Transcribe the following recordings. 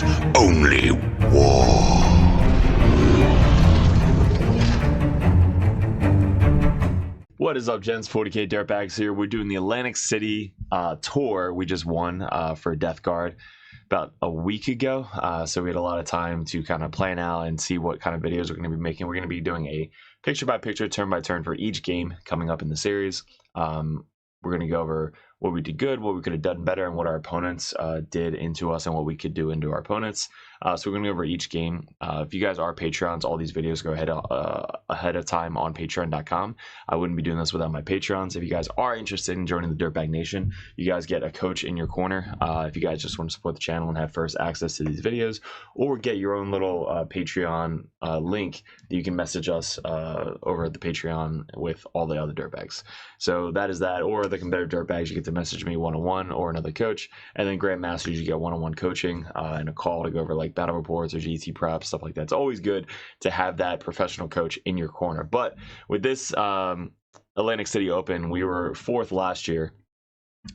is only war. What is up, gents? 40k Dirtbags here. We're doing the Atlantic City tour. We just won for Death Guard about a week ago, so we had a lot of time to kind of plan out and see what kind of videos we're going to be making. We're going to be doing a picture-by-picture, turn-by-turn for each game coming up in the series. We're going to go over what we did good, what we could have done better, and what our opponents did into us and what we could do into our opponents. So we're going to go over each game. If you guys are Patreons, all these videos go ahead of time on patreon.com. I wouldn't be doing this without my Patreons. If you guys are interested in joining the Dirtbag Nation, you guys get a coach in your corner. If you guys just want to support the channel and have first access to these videos, or get your own little Patreon link that you can message us over at the Patreon with all the other Dirtbags. So that is that, or the competitive Dirtbags, you get to message me one-on-one or another coach, and then Grandmasters, you get one-on-one coaching and a call to go over like battle reports or GT prep, stuff like that. It's always good to have that professional coach in your corner. But with this Atlantic City Open, we were 4th last year,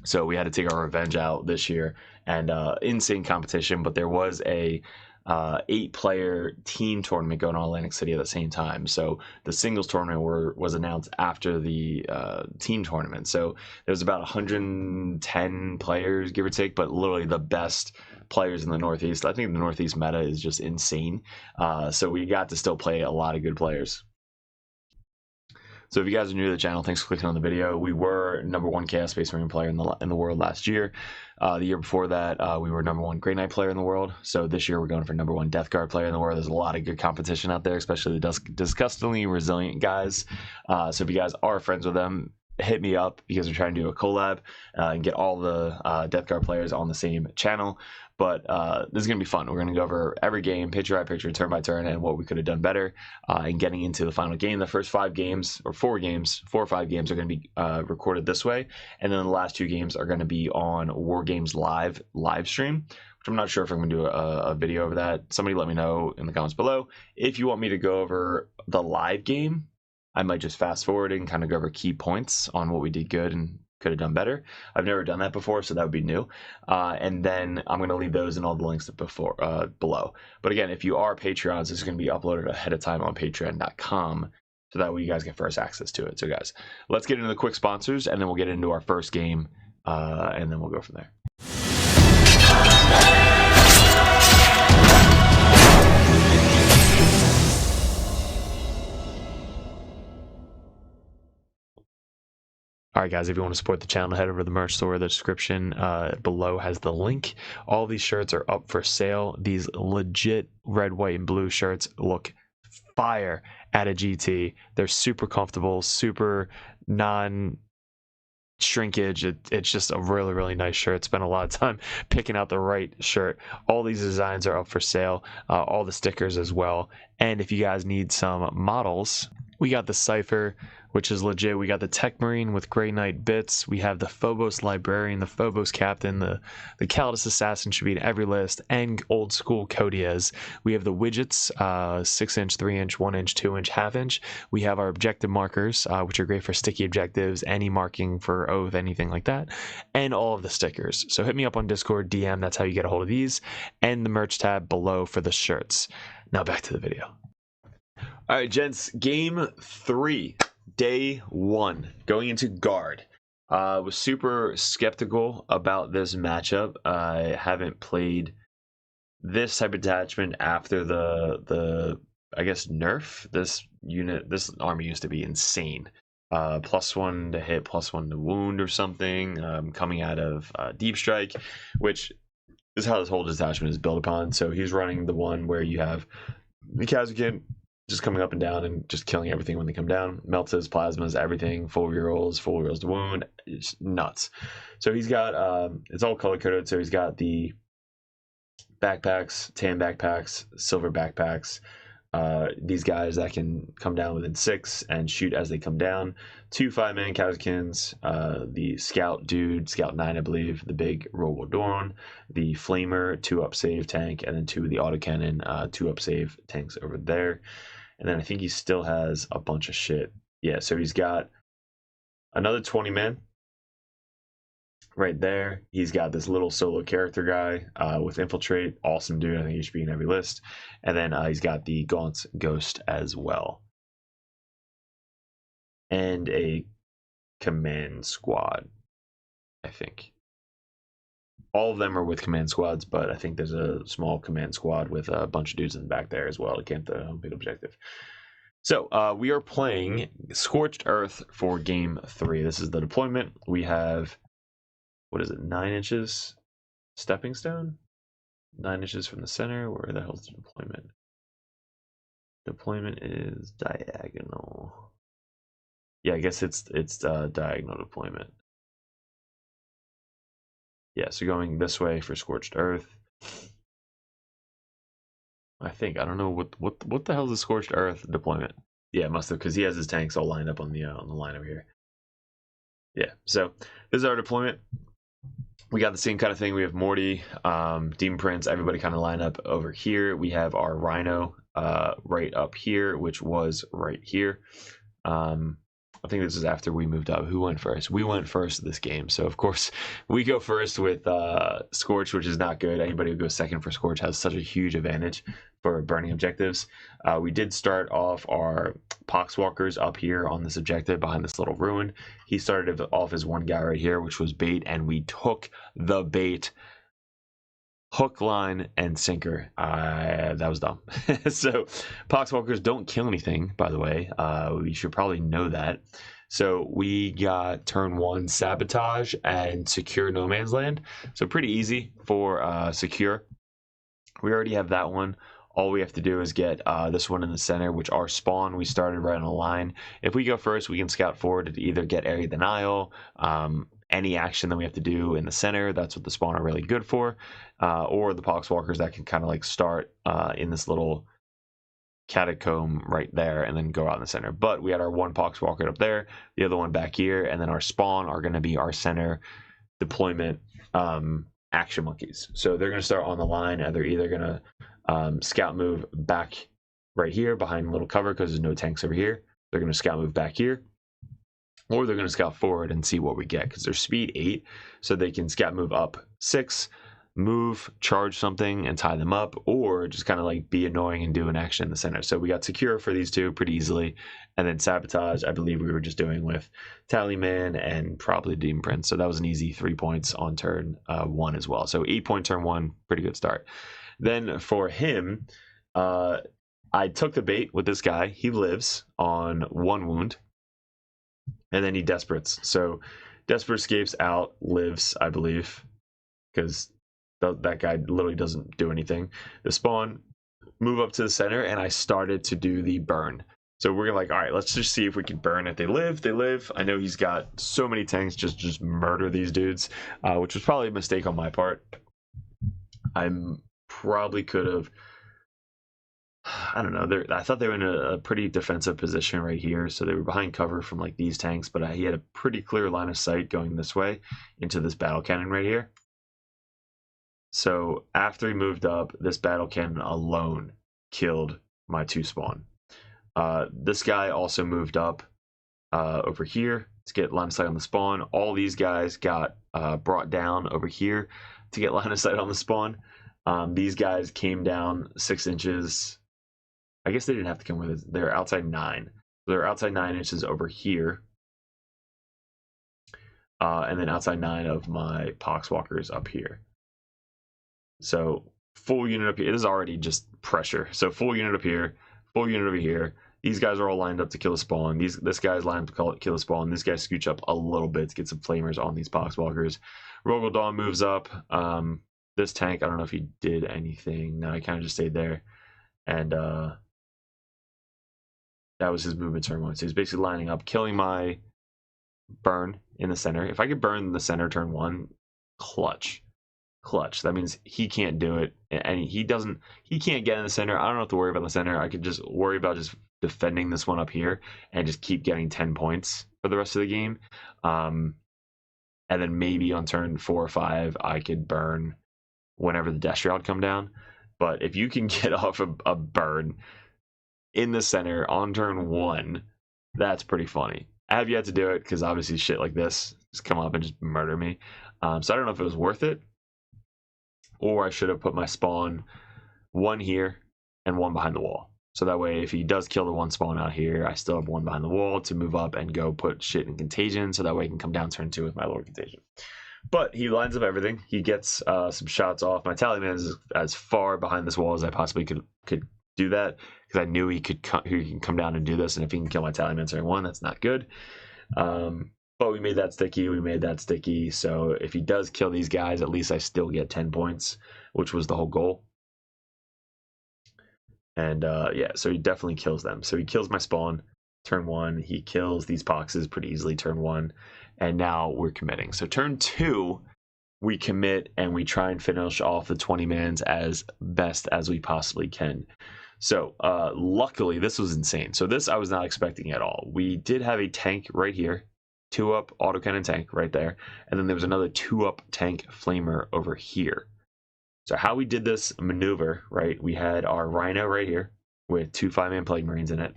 so we had to take our revenge out this year, and insane competition. But there was a 8-player team tournament going on in Atlantic City at the same time. So the singles tournament was announced after the team tournament. So there was about 110 players, give or take, but literally the best players in the Northeast. I think the Northeast meta is just insane. So we got to still play a lot of good players. So if you guys are new to the channel, thanks for clicking on the video. We were #1 Chaos Space Marine player in the world last year. The year before that, we were #1 Grey Knight player in the world. So this year we're going for #1 Death Guard player in the world. There's a lot of good competition out there, especially the disgustingly resilient guys. So if you guys are friends with them, hit me up, because we're trying to do a collab and get all the Death Guard players on the same channel. But this is going to be fun. We're going to go over every game, picture by picture, turn by turn, and what we could have done better. And getting into the final game, the first 5 games, or 4 or 5 games, are going to be recorded this way. And then the last 2 games are going to be on War Games live stream, which I'm not sure if I'm going to do a video over that. Somebody let me know in the comments below. If you want me to go over the live game, I might just fast forward and kind of go over key points on what we did good and could have done better. I've never done that before, so that would be new. And then I'm going to leave those in all the links below. But again, if you are Patreons, this is going to be uploaded ahead of time on patreon.com, so that way you guys get first access to it. So guys, let's get into the quick sponsors, and then we'll get into our first game, and then we'll go from there. Alright guys, if you want to support the channel, head over to the merch store. The description below has the link. All these shirts are up for sale. These legit red, white, and blue shirts look fire at a GT. They're super comfortable, super non-shrinkage. It's just a really, really nice shirt. Spent a lot of time picking out the right shirt. All these designs are up for sale. All the stickers as well. And if you guys need some models, we got the Cypher, which is legit. We got the Tech Marine with Grey Knight bits. We have the Phobos Librarian, the Phobos Captain, the Calidus Assassin should be in every list, and old school Codiez. We have the widgets, 6-inch, 3-inch, 1-inch, 2-inch, half-inch. We have our objective markers, which are great for sticky objectives, any marking for oath, anything like that, and all of the stickers. So hit me up on Discord, DM, that's how you get a hold of these, and the merch tab below for the shirts. Now back to the video. All right, gents, game 3. Day 1, going into guard. Was super skeptical about this matchup. I haven't played this type of detachment after the I guess nerf. This army used to be insane. +1 to hit, +1 to wound or something, coming out of deep strike, which is how this whole detachment is built upon. So he's running the one where you have the Kazakin just coming up and down and just killing everything when they come down. Meltas, plasmas, everything, full rerolls to wound. It's nuts. So he's got, it's all color coded. So he's got the backpacks, tan backpacks, silver backpacks. These guys that can come down within 6 and shoot as they come down. 2 5-man Kazakins, the Scout dude, Scout 9, I believe, the big Robodoron, the Flamer, 2-up save tank, and then 2 of the autocannon, 2-up save tanks over there. And then I think he still has a bunch of shit. Yeah, so he's got another 20-man, right there. He's got this little solo character guy with Infiltrate. Awesome dude. I think he should be in every list. And then he's got the Gaunt's Ghost as well. And a command squad, I think. All of them are with command squads, but I think there's a small command squad with a bunch of dudes in the back there as well to camp the home field objective. So we are playing Scorched Earth for Game 3. This is the deployment. We have, what is it, 9 inches stepping stone? 9 inches from the center. Where the hell is the deployment? Deployment is diagonal. Yeah, I guess it's diagonal deployment. Yeah, so going this way for Scorched Earth. I think, I don't know what the hell is a Scorched Earth deployment? Yeah, it must have, because he has his tanks all lined up on the line over here. Yeah, so this is our deployment. We got the same kind of thing. We have Morty, Demon Prince, everybody kind of line up over here. We have our Rhino right up here, which was right here. I think this is after we moved up. Who went first? We went first this game. So, of course, we go first with Scorch, which is not good. Anybody who goes second for Scorch has such a huge advantage for burning objectives. We did start off our Poxwalkers up here on this objective behind this little ruin. He started off as one guy right here, which was bait, and we took the bait. Hook, line, and sinker. That was dumb. So, Poxwalkers don't kill anything, by the way. We should probably know that. So, we got turn 1 Sabotage and Secure No Man's Land. So, pretty easy for Secure. We already have that one. All we have to do is get this one in the center, which our spawn, we started right on a line. If we go first, we can scout forward to either get Area Denial, any action that we have to do in the center. That's what the spawn are really good for. Or the Poxwalkers that can kind of like start in this little catacomb right there and then go out in the center. But we had our one Poxwalker up there, the other one back here, and then our spawn are going to be our center deployment action monkeys. So they're going to start on the line, and they're either going to scout move back right here behind little cover because there's no tanks over here. They're going to scout move back here, or they're going to scout forward and see what we get because they're speed 8, so they can scout move up 6, move, charge something, and tie them up, or just kind of like be annoying and do an action in the center. So we got Secure for these two pretty easily, and then Sabotage, I believe we were just doing with Tallyman and probably Demon Prince. So that was an easy 3 points on turn 1 as well. So 8-point turn 1, pretty good start. Then for him, I took the bait with this guy. He lives on 1 wound. And then he Desperates. So Desperate escapes out, lives, I believe, because that guy literally doesn't do anything. The spawn, move up to the center, and I started to do the burn. So we're like, all right, let's just see if we can burn. If they live, they live. I know he's got so many tanks, just murder these dudes, which was probably a mistake on my part. I probably could have, I don't know. I thought they were in a pretty defensive position right here, so they were behind cover from like these tanks. But he had a pretty clear line of sight going this way into this battle cannon right here. So after he moved up, this battle cannon alone killed my 2 spawn. This guy also moved up over here to get line of sight on the spawn. All these guys got brought down over here to get line of sight on the spawn. These guys came down 6 inches. I guess they didn't have to come with it. They're outside 9. They're outside 9 inches over here. And then outside 9 of my Poxwalkers up here. So full unit up here. This is already just pressure. So full unit up here, full unit over here. These guys are all lined up to kill a spawn. This guy's lined up to kill a spawn. This guy scooch up a little bit to get some flamers on these Poxwalkers. Rogel Dawn moves up. This tank, I don't know if he did anything. No, he kind of just stayed there. And that was his movement turn 1. So he's basically lining up, killing my burn in the center. If I could burn the center turn 1, clutch. That means he can't do it, and he can't get in the center. I don't have to worry about the center. I could just worry about just defending this one up here and just keep getting 10 points for the rest of the game. And then maybe on turn 4 or 5, I could burn whenever the Death Shroud come down. But if you can get off a burn in the center on turn 1, that's pretty funny. I have yet to do it because obviously shit like this just come up and just murder me. So I don't know if it was worth it, or I should have put my spawn one here and one behind the wall. So that way, if he does kill the one spawn out here, I still have one behind the wall to move up and go put shit in Contagion, so that way I can come down turn 2 with my Lord Contagion. But he lines up everything. He gets some shots off. My Tallyman is as far behind this wall as I possibly could do that, because I knew he can come down and do this, and if he can kill my Tallyman turn 1, that's not good. But we made that sticky. We made that sticky. So if he does kill these guys, at least I still get 10 points, which was the whole goal. And yeah, so he definitely kills them. So he kills my spawn turn 1. He kills these boxes pretty easily turn 1. And now we're committing. So turn 2, we commit and we try and finish off the 20 mans as best as we possibly can. So luckily, this was insane. So this I was not expecting at all. We did have a tank right here, 2-up autocannon tank right there. And then there was another 2-up tank flamer over here. So how we did this maneuver, right? We had our Rhino right here with 2 5-man Plague Marines in it.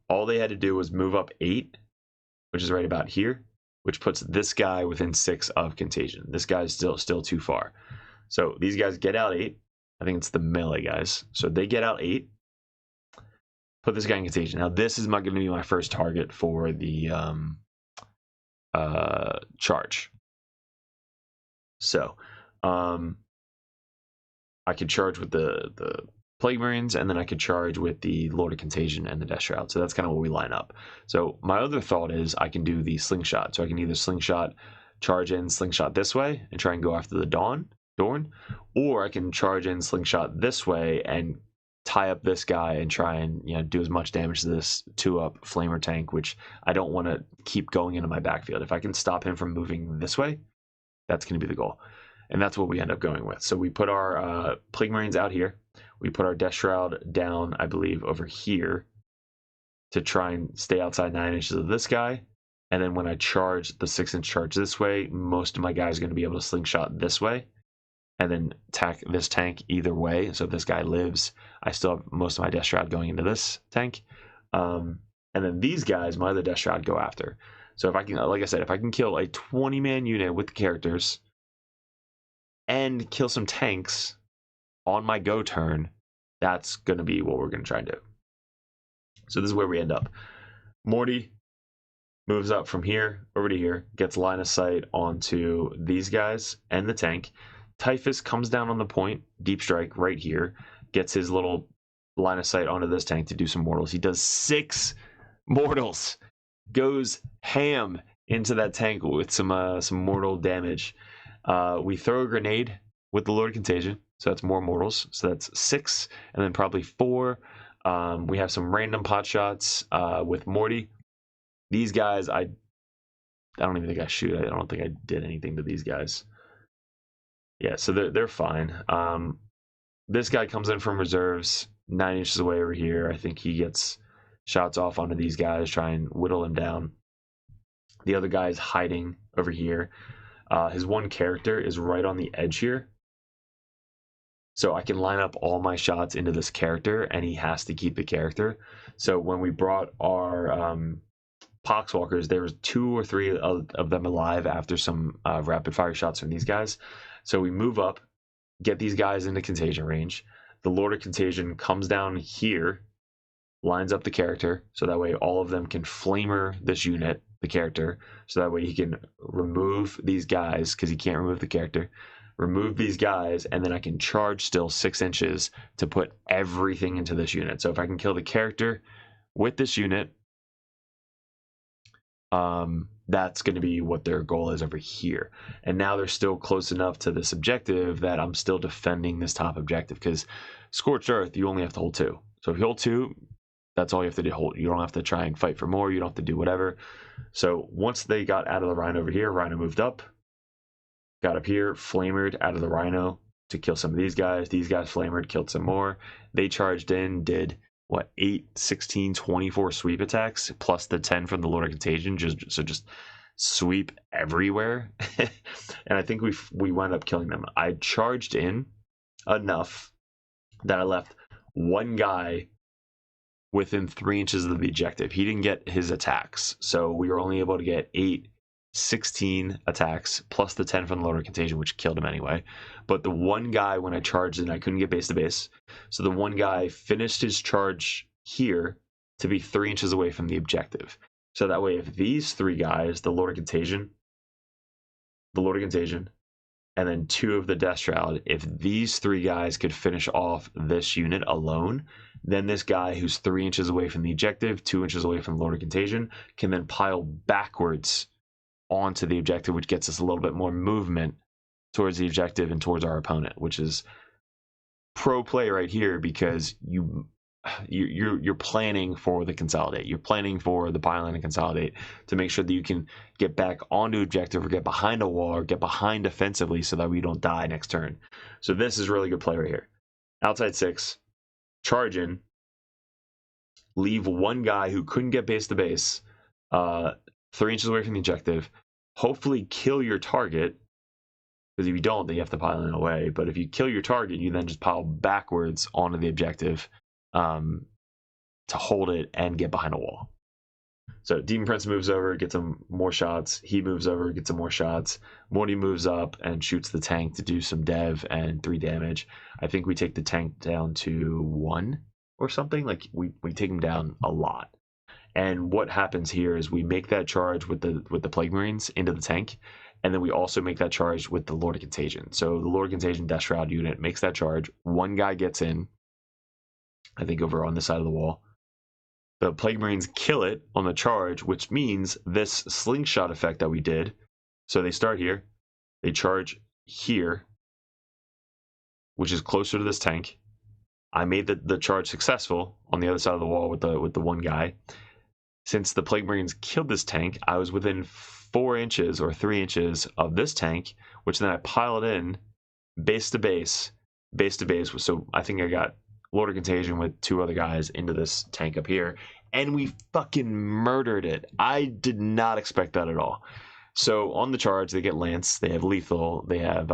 All they had to do was move up 8, which is right about here, which puts this guy within 6 of Contagion. This guy's still too far. So these guys get out 8. I think it's the melee guys. So they get out 8. Put this guy in Contagion. Now this is going to be my first target for the charge. So I could charge with the Plague Marines, and then I could charge with the Lord of Contagion and the Death Shroud. So that's kind of what we line up. So my other thought is I can do the Slingshot. So I can either Slingshot, charge in, Slingshot this way, and try and go after the Dorn, or I can charge in, Slingshot this way, and tie up this guy and try and do as much damage to this 2-up Flamer tank, which I don't want to keep going into my backfield. If I can stop him from moving this way, that's going to be the goal. And that's what we end up going with. So we put our Plague Marines out here. We put our Death Shroud down, I believe, over here to try and stay outside 9 inches of this guy. And then when I charge the 6-inch charge this way, most of my guys are going to be able to Slingshot this way and then attack this tank either way. So if this guy lives, I still have most of my Death Shroud going into this tank. And then these guys, my other Death Shroud, go after. So if I can, like I said, if I can kill a 20-man unit with the characters and kill some tanks on my go turn, that's going to be what we're going to try and do. So this is where we end up. Morty moves up from here over to here, gets line of sight onto these guys and the tank. Typhus comes down on the point, deep strike right here, gets his little line of sight onto this tank to do some mortals. He does 6 mortals, goes ham into that tank with some mortal damage. We throw a grenade with the Lord of Contagion, so that's more mortals. So that's 6, and then probably 4. We have some random pot shots with Morty. These guys, I don't even think I shoot. I don't think I did anything to these guys. Yeah, so they're fine. This guy comes in from reserves 9 inches away over here. I think he gets shots off onto these guys, try and whittle him down. The other guy is hiding over here. His one character is right on the edge here. So I can line up all my shots into this character, and he has to keep the character. So when we brought our Poxwalkers, there was 2 or 3 of them alive after some rapid fire shots from these guys. So we move up, get these guys into Contagion range. The Lord of Contagion comes down here, lines up the character, so that way all of them can flamer this unit, the character, so that way he can remove these guys, because he can't remove the character, remove these guys, and then I can charge still 6 inches to put everything into this unit. So if I can kill the character with this unit, that's going to be what their goal is over here. And now they're still close enough to this objective that I'm still defending this top objective, because Scorched Earth, you only have to hold 2. So if you hold 2, that's all you have to do. Hold. You don't have to try and fight for more. You don't have to do whatever. So once they got out of the Rhino over here, Rhino moved up, got up here, flamered out of the Rhino to kill some of these guys. These guys flamered, killed some more. They charged in, did 8, 16, 24 sweep attacks, plus the 10 from the Lord of Contagion, just sweep everywhere. And I think we wound up killing them. I charged in enough that I left one guy within 3 inches of the objective. He didn't get his attacks, so we were only able to get 8 16 attacks plus the 10 from the loader contagion, which killed him anyway. But the one guy, when I charged in, I couldn't get base to base. So the one guy finished his charge here to be 3 inches away from the objective. So that way, if these 3 guys, the loader contagion, and then 2 of the Death Shroud, if these 3 guys could finish off this unit alone, then this guy who's 3 inches away from the objective, 2 inches away from the loader contagion, can then pile backwards onto the objective, which gets us a little bit more movement towards the objective and towards our opponent, which is pro play right here, because you're planning for the consolidate. You're planning for the pile in and consolidate to make sure that you can get back onto objective or get behind a wall or get behind defensively so that we don't die next turn. So this is really good play right here. Outside 6, charge in, leave one guy who couldn't get base to base 3 inches away from the objective, hopefully kill your target, because if you don't, then you have to pile in away. But if you kill your target, you then just pile backwards onto the objective to hold it and get behind a wall. So Demon Prince moves over, gets him more shots. He moves over, gets him more shots. Morty moves up and shoots the tank to do some dev and 3 damage. I think we take the tank down to 1 or something. Like we take him down a lot. And what happens here is we make that charge with the Plague Marines into the tank, and then we also make that charge with the Lord of Contagion. So the Lord of Contagion Death Shroud unit makes that charge. One guy gets in, I think over on this side of the wall. The Plague Marines kill it on the charge, which means this slingshot effect that we did. So they start here, they charge here, which is closer to this tank. I made the charge successful on the other side of the wall with the one guy. Since the Plague Marines killed this tank, I was within 4 inches or 3 inches of this tank, which then I piled in base to base. So I think I got Lord of Contagion with 2 other guys into this tank up here, and we fucking murdered it. I did not expect that at all. So on the charge, they get Lance, they have lethal, they have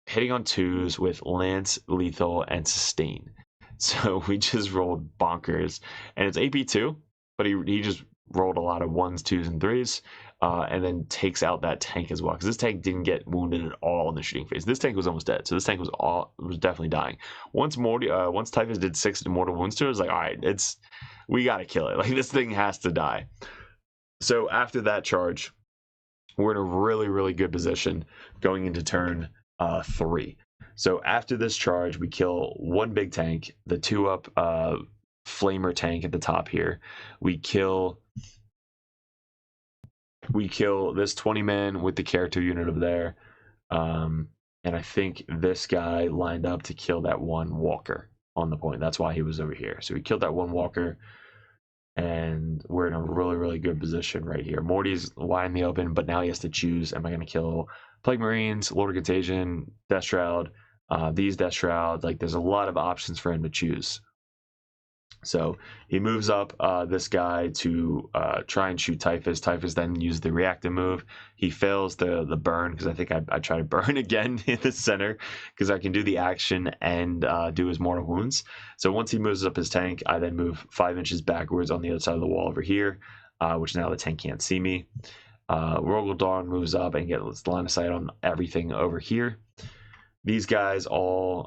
hitting on 2s with Lance, lethal, and sustain. So we just rolled bonkers, and it's AP2, but he just rolled a lot of 1s, 2s, and 3s, and then takes out that tank as well, because this tank didn't get wounded at all in the shooting phase. This tank was almost dead, so this tank was definitely dying. Once Typhus did 6 mortal wounds to it, I was like, all right, we gotta kill it. Like, this thing has to die. So after that charge, we're in a really, really good position going into turn 3. So after this charge, we kill 1 big tank, the 2-up flamer tank at the top here. We kill this 20-man with the character unit over there. And I think this guy lined up to kill that 1 walker on the point. That's why he was over here. So we killed that 1 walker, and we're in a really, really good position right here. Morty's wide in the open, but now he has to choose, am I going to kill Plague Marines, Lord of Contagion, Death Shroud, these Death Shroud? Like, there's a lot of options for him to choose. So he moves up this guy to try and shoot Typhus. Typhus then uses the reactive move. He fails the burn, because I think I try to burn again in the center, because I can do the action and do his mortal wounds. So once he moves up his tank, I then move 5 inches backwards on the other side of the wall over here, which now the tank can't see me. Rogel Dawn moves up and gets line of sight on everything over here. These guys all,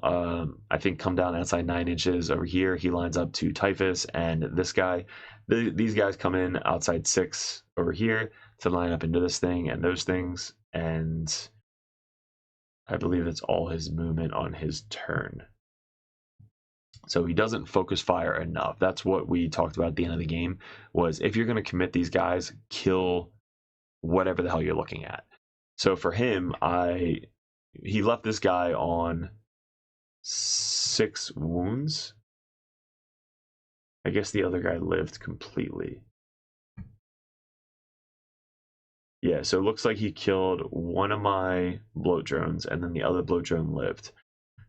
I think, come down outside 9 inches over here. He lines up to Typhus and this guy. These guys come in outside 6 over here to line up into this thing and those things. And I believe that's all his movement on his turn. So he doesn't focus fire enough. That's what we talked about at the end of the game, was if you're going to commit these guys, kill whatever the hell you're looking at. So for him, he left this guy on 6 wounds. I guess the other guy lived completely. Yeah, so it looks like he killed one of my bloat drones, and then the other bloat drone lived.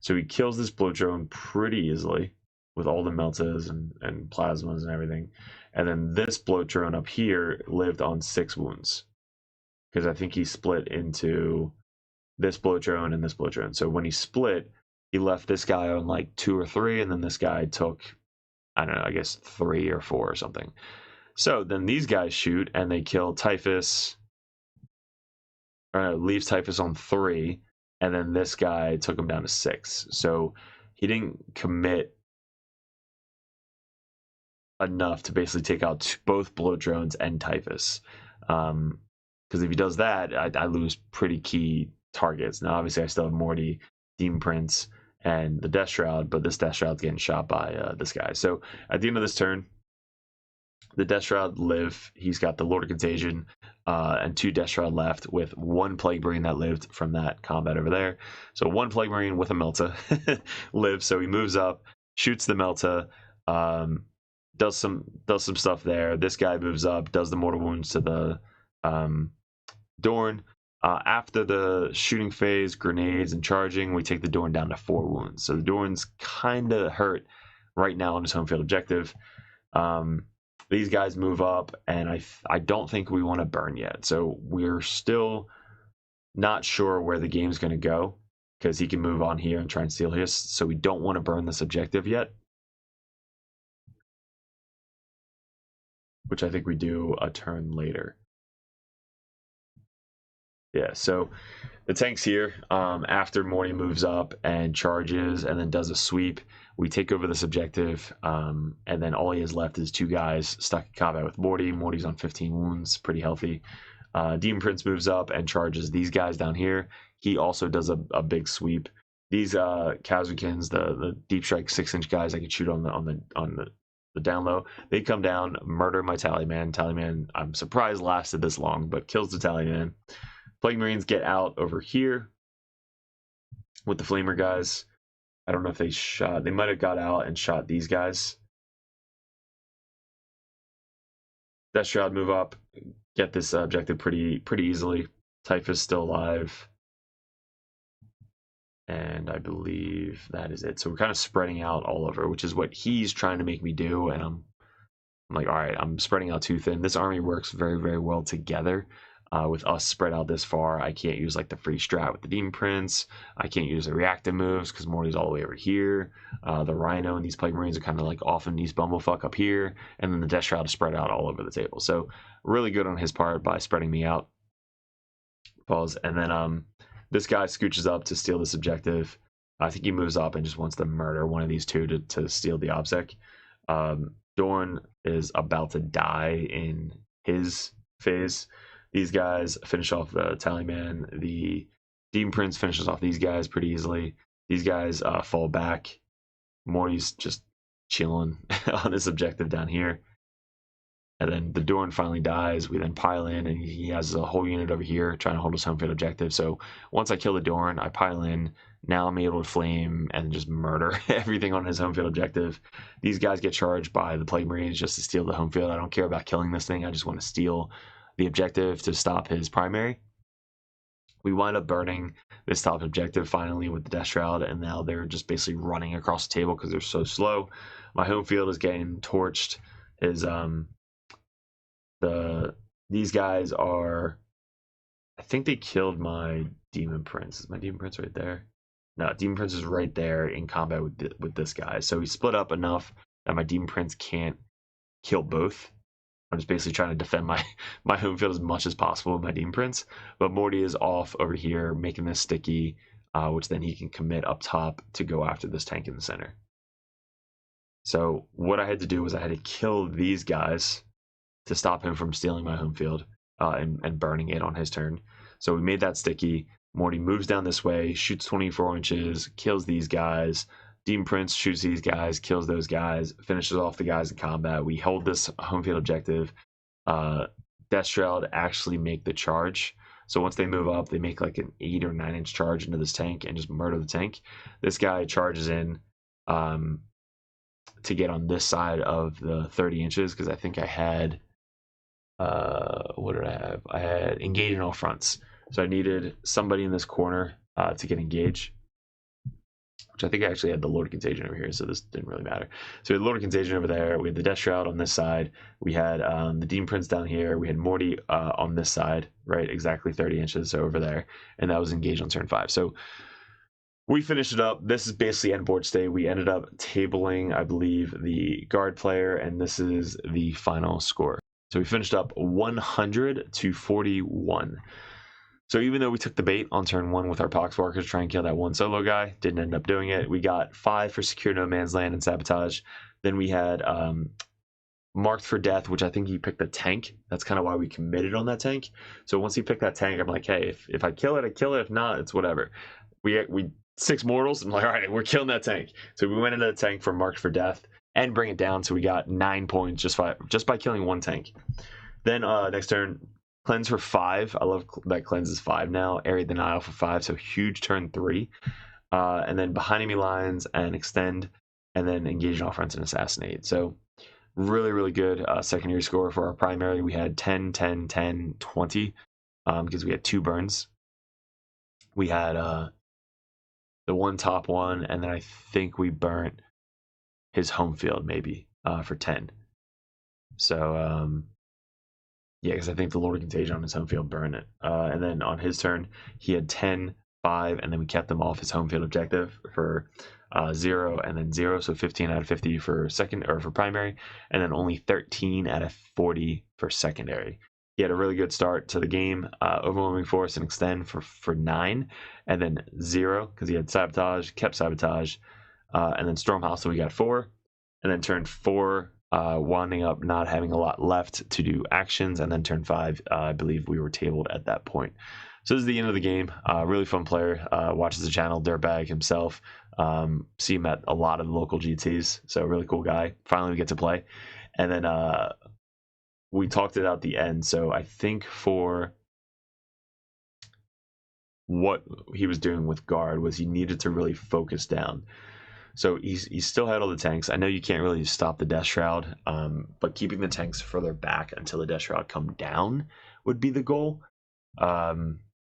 So he kills this bloat drone pretty easily with all the meltas and plasmas and everything. And then this bloat drone up here lived on 6 wounds, because I think he split into this bloat drone and this bloat drone. So when he split, he left this guy on like 2 or 3, and then this guy took, I don't know, I guess 3 or 4 or something. So then these guys shoot and they kill Typhus, leaves Typhus on 3, and then this guy took him down to 6. So he didn't commit enough to basically take out both bloat drones and Typhus. Because if he does that, I lose pretty key targets. Now, obviously, I still have Morty, Demon Prince, and the Death Shroud, but this Death Shroud's getting shot by this guy. So at the end of this turn, the Death Shroud live. He's got the Lord of Contagion and 2 Death Shroud left, with 1 Plague Marine that lived from that combat over there. So 1 Plague Marine with a Melta lives. So he moves up, shoots the Melta, does some stuff there. This guy moves up, does the mortal wounds to the Dorn. After the shooting phase, grenades, and charging, we take the Dorn down to 4 wounds. So the Dorn's kind of hurt right now on his home field objective. These guys move up, and I don't think we want to burn yet. So we're still not sure where the game's going to go, because he can move on here and try and steal his. So we don't want to burn this objective yet, which I think we do a turn later. Yeah, so the tank's here. After Morty moves up and charges and then does a sweep, we take over this objective, and then all he has left is 2 guys stuck in combat with Morty. Morty's on 15 wounds, pretty healthy. Demon Prince moves up and charges these guys down here. He also does a big sweep. These Kazukins, the deep strike 6-inch guys I could shoot on the down low, they come down, murder my Tallyman. Tallyman, I'm surprised lasted this long, but kills the Tallyman. Plague Marines get out over here with the Flamer guys. I don't know if they might have got out and shot these guys. Death Shroud move up, get this objective pretty easily. Typhus still alive. And I believe that is it. So we're kind of spreading out all over, which is what he's trying to make me do. And I'm like, all right, I'm spreading out too thin. This army works very, very well together. With us spread out this far, I can't use like the free strat with the Demon Prince. I can't use the reactive moves because Morty's all the way over here. The Rhino and these Plague Marines are kind of like off in these bumblefuck up here. And then the Death Shroud is spread out all over the table. So really good on his part by spreading me out. Pause. And then this guy scooches up to steal this objective. I think he moves up and just wants to murder one of these 2 to steal the OBSEC. Dorn is about to die in his phase. These guys finish off the Tallyman. The Demon Prince finishes off these guys pretty easily. These guys fall back. Morty's just chilling on this objective down here. And then the Dorn finally dies. We then pile in, and he has a whole unit over here trying to hold his home field objective. So once I kill the Dorn, I pile in. Now I'm able to flame and just murder everything on his home field objective. These guys get charged by the Plague Marines just to steal the home field. I don't care about killing this thing. I just want to steal the objective to stop his primary. We wind up burning this top objective finally with the Death Shroud, and now they're just basically running across the table because they're so slow. My home field is getting torched. These guys are, I think they killed my Demon Prince. Is my Demon Prince right there? No, Demon Prince is right there in combat with this guy. So he split up enough that my Demon Prince can't kill both. I'm just basically trying to defend my home field as much as possible with my Demon Prince. But Morty is off over here making this sticky, which then he can commit up top to go after this tank in the center. So what I had to do was I had to kill these guys to stop him from stealing my home field and burning it on his turn. So we made that sticky. Morty moves down this way, shoots 24 inches, kills these guys. Demon Prince shoots these guys, kills those guys, finishes off the guys in combat. We hold this home field objective. Death Shroud actually make the charge. So once they move up, they make like an 8 or 9 inch charge into this tank and just murder the tank. This guy charges in to get on this side of the 30 inches because I think I had, what did I have? I had engage in all fronts. So I needed somebody in this corner to get engaged. Which I think I actually had the Lord of Contagion over here, so this didn't really matter. So we had the Lord of Contagion over there. We had the Death Shroud on this side. We had the Demon Prince down here. We had Morty on this side, right? Exactly 30 inches, so over there. And that was engaged on turn 5. So we finished it up. This is basically end board state. We ended up tabling, I believe, the guard player, and this is the final score. So we finished up 100 to 41. So even though we took the bait on turn 1 with our Poxwalkers to try and kill that one solo guy, didn't end up doing it. We got 5 for Secure No Man's Land and Sabotage. Then we had Marked for Death, which I think he picked the tank. That's kind of why we committed on that tank. So once he picked that tank, I'm like, hey, if I kill it, I kill it. If not, it's whatever. We 6 mortals. I'm like, all right, we're killing that tank. So we went into the tank for Marked for Death and bring it down. So we got 9 points just by killing one tank. Then next turn, Cleanse for 5. I love that Cleanse is 5 now. Area Denial for 5, so huge turn 3. And then Behind Enemy Lines and Extend, and then Engage in Offense and Assassinate. So really, really good secondary score for our primary. We had 10, 10, 10, 20 because we had 2 burns. We had the one top one, and then I think we burnt his home field maybe for 10. So yeah, because I think the Lord of Contagion on his home field burned it. And then on his turn, he had 10, 5, and then we kept them off his home field objective for 0 and then 0. So 15 out of 50 for for primary, and then only 13 out of 40 for secondary. He had a really good start to the game. Overwhelming Force and Extend for 9, and then 0 because he had Sabotage, kept Sabotage, and then Storm Hostile we got 4, and then turn 4. Winding up not having a lot left to do actions, and then turn 5, I believe we were tabled at that point. So this is the end of the game. Really fun player. Watches the channel, Dirtbag himself. See him at a lot of the local GTs. So really cool guy. Finally we get to play. And then we talked it out at the end. So I think for what he was doing with guard was he needed to really focus down. So he still had all the tanks. I know you can't really stop the Death Shroud, but keeping the tanks further back until the Death Shroud come down would be the goal.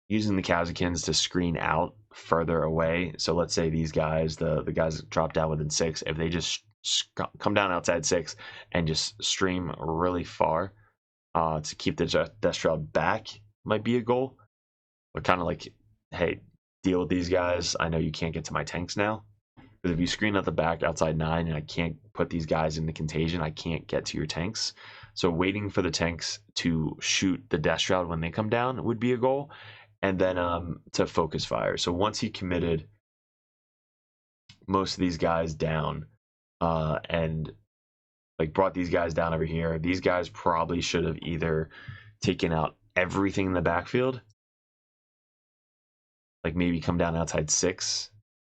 Using the Kazakins to screen out further away. So let's say these guys, the guys that drop down within 6, if they just come down outside 6 and just stream really far to keep the Death Shroud back might be a goal. But kind of like, hey, deal with these guys. I know you can't get to my tanks now. Because if you screen out the back outside 9 and I can't put these guys into contagion, I can't get to your tanks. So waiting for the tanks to shoot the Death Shroud when they come down would be a goal. And then to focus fire. So once he committed most of these guys down and like brought these guys down over here, these guys probably should have either taken out everything in the backfield, like maybe come down outside 6.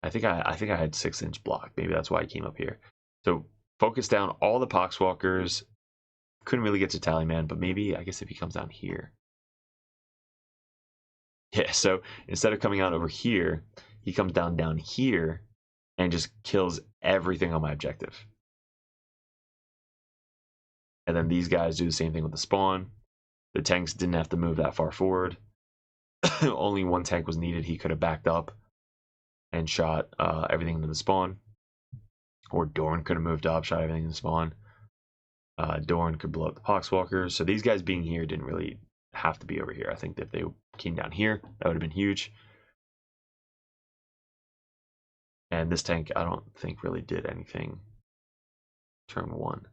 I think I had 6-inch block. Maybe that's why I came up here. So focus down all the Poxwalkers. Couldn't really get to Tallyman, but maybe I guess if he comes down here. Yeah, so instead of coming out over here, he comes down here and just kills everything on my objective. And then these guys do the same thing with the spawn. The tanks didn't have to move that far forward. Only one tank was needed. He could have backed up and shot everything into the spawn. Or Dorn could have moved up, shot everything in the spawn. Dorn could blow up the Poxwalkers. So these guys being here didn't really have to be over here. I think that if they came down here, that would have been huge. And this tank, I don't think really did anything turn 1.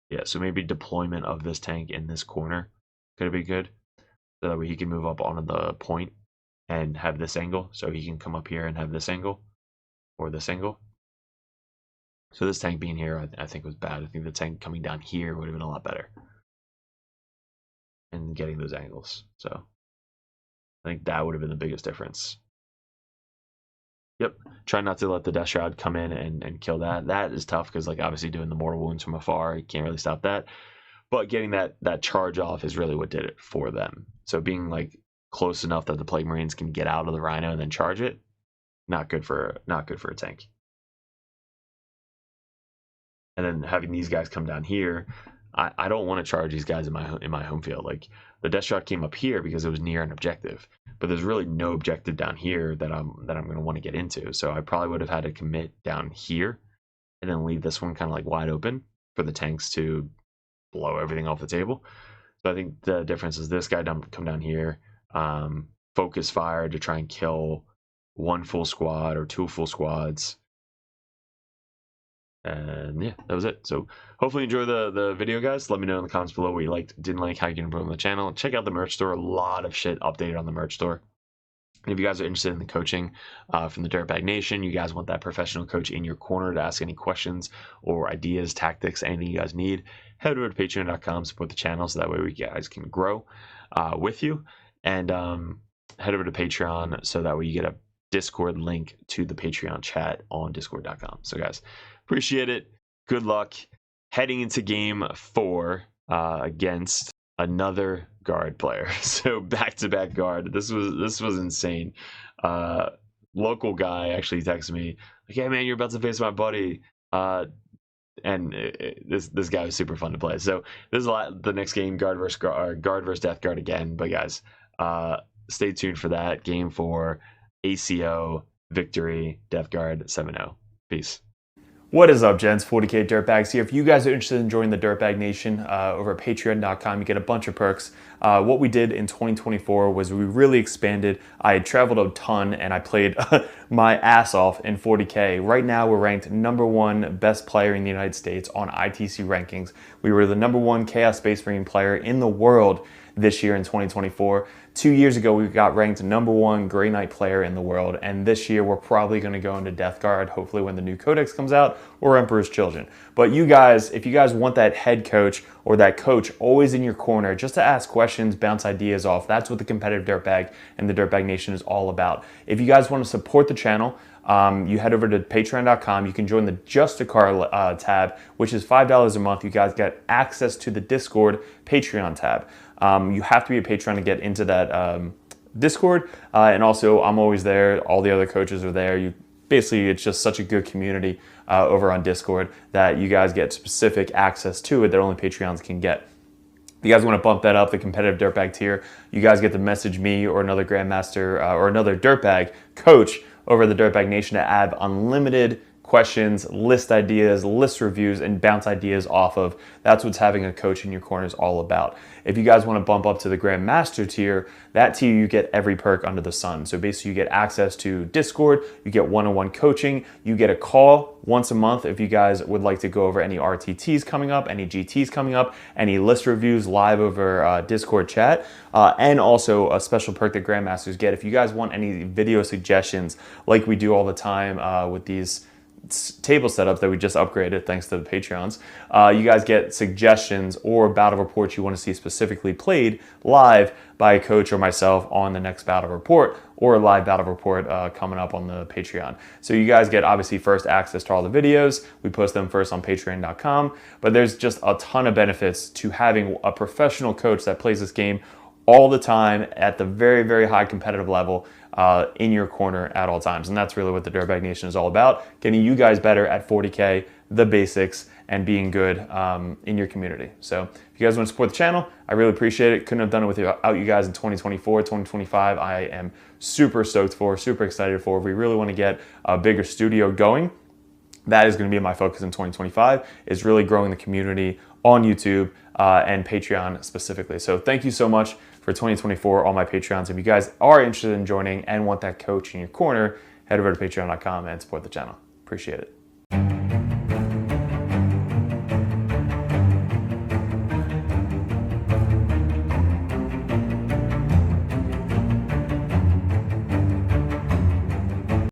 Yeah, so maybe deployment of this tank in this corner could have been good. So that way he can move up onto the point and have this angle. So he can come up here and have this angle. Or this angle. So this tank being here, I think was bad. I think the tank coming down here would have been a lot better. And getting those angles. So I think that would have been the biggest difference. Yep. Try not to let the Death Shroud come in and kill that. That is tough because, like, obviously doing the mortal wounds from afar, you can't really stop that. But getting that charge off is really what did it for them. So being like close enough that the Plague Marines can get out of the Rhino and then charge it, not good for a tank. And then having these guys come down here, I don't want to charge these guys in my home field. Like the Death Shroud came up here because it was near an objective, but there's really no objective down here that I'm going to want to get into. So I probably would have had to commit down here, and then leave this one kind of like wide open for the tanks to blow everything off the table. So I think the difference is this guy come down here, focus fire to try and kill one full squad or 2 full squads. And yeah, that was it. So hopefully you enjoy the video, guys. Let me know in the comments below what you liked, didn't like, how you can improve on the channel. Check out the merch store. A lot of shit updated on the merch store. And if you guys are interested in the coaching from the Dirtbag Nation, you guys want that professional coach in your corner to ask any questions or ideas, tactics, anything you guys need, head over to patreon.com, support the channel so that way we guys can grow with you. And head over to Patreon so that way you get a Discord link to the Patreon chat on discord.com. So guys, appreciate it. Good luck heading into game 4 against another guard player. So back-to-back guard. This was insane. Local guy actually texted me like, "Hey man, you're about to face my buddy." This guy was super fun to play. So this is the next game, guard versus death guard again. But guys, stay tuned for that. Game 4, ACO victory, death guard 7-0. Peace. What is up, gents? 40k Dirtbags here. If you guys are interested in joining the Dirtbag Nation over at patreon.com, you get a bunch of perks. What we did in 2024 was we really expanded. I had traveled a ton and I played my ass off in 40k. Right now we're ranked #1 best player in the United States on ITC rankings. We were the #1 Chaos Space Marine player in the world this year in 2024. 2 years ago, we got ranked #1 Grey Knight player in the world, and this year we're probably going to go into Death Guard, hopefully when the new Codex comes out, or Emperor's Children. But you guys, if you guys want that head coach or that coach always in your corner, just to ask questions, bounce ideas off, that's what the competitive Dirtbag and the Dirtbag Nation is all about. If you guys want to support the channel, you head over to patreon.com. You can join the Just a Car tab, which is $5 a month. You guys get access to the Discord Patreon tab. You have to be a patron to get into that Discord, and also I'm always there. All the other coaches are there. Basically, it's just such a good community over on Discord that you guys get specific access to it that only Patreons can get. If you guys want to bump that up, the competitive Dirtbag tier, you guys get to message me or another Grandmaster or another Dirtbag coach over the Dirtbag Nation to add unlimited questions, list ideas, list reviews, and bounce ideas off of. That's what having a coach in your corner is all about. If you guys want to bump up to the Grandmaster tier, that tier you get every perk under the sun. So basically you get access to Discord, you get one-on-one coaching, you get a call once a month if you guys would like to go over any RTTs coming up, any GTs coming up, any list reviews live over Discord chat, and also a special perk that Grandmasters get. If you guys want any video suggestions like we do all the time with these table setups that we just upgraded thanks to the Patreons, you guys get suggestions or battle reports you want to see specifically played live by a coach or myself on the next battle report, or a live battle report coming up on the Patreon. So you guys get obviously first access to all the videos. We post them first on patreon.com, but there's just a ton of benefits to having a professional coach that plays this game all the time at the very, very high competitive level in your corner at all times. And that's really what the Dirtbag Nation is all about, getting you guys better at 40K, the basics, and being good in your community. So if you guys want to support the channel, I really appreciate it. Couldn't have done it without you guys in 2024, 2025. I am super stoked for, super excited for. We really want to get a bigger studio going. That is going to be my focus in 2025, is really growing the community on YouTube and Patreon specifically. So thank you so much for 2024, all my Patreons. If you guys are interested in joining and want that coach in your corner, head over to patreon.com and support the channel. Appreciate it.